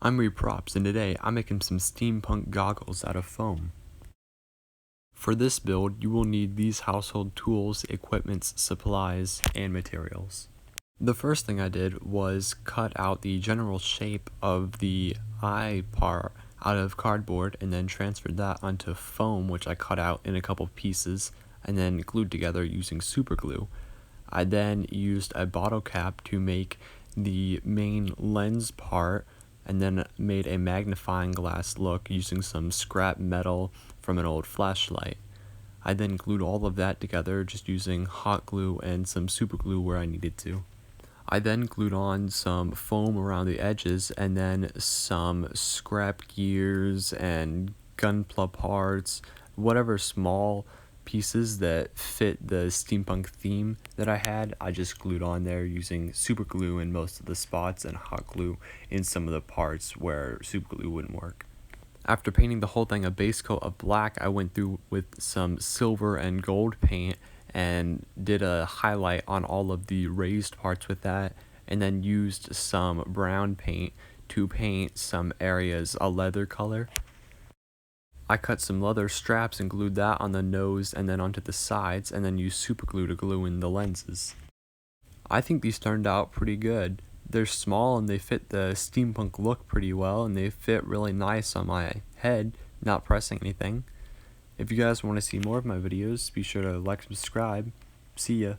I'm Reprops, and today I'm making some steampunk goggles out of foam. For this build, you will need these household tools, equipments, supplies, and materials. The first thing I did was cut out the general shape of the eye part out of cardboard and then transferred that onto foam, which I cut out in a couple pieces and then glued together using super glue. I then used a bottle cap to make the main lens part and then made a magnifying glass look using some scrap metal from an old flashlight. I then glued all of that together just using hot glue and some super glue where I needed to. I then glued on some foam around the edges and then some scrap gears and gunpla parts, whatever small pieces that fit the steampunk theme that I had, I just glued on there using super glue in most of the spots and hot glue in some of the parts where super glue wouldn't work. After painting the whole thing a base coat of black, I went through with some silver and gold paint and did a highlight on all of the raised parts with that, and then used some brown paint to paint some areas a leather color. I cut some leather straps and glued that on the nose and then onto the sides, and then used super glue to glue in the lenses. I think these turned out pretty good. They're small and they fit the steampunk look pretty well, and they fit really nice on my head, not pressing anything. If you guys want to see more of my videos, be sure to like and subscribe. See ya.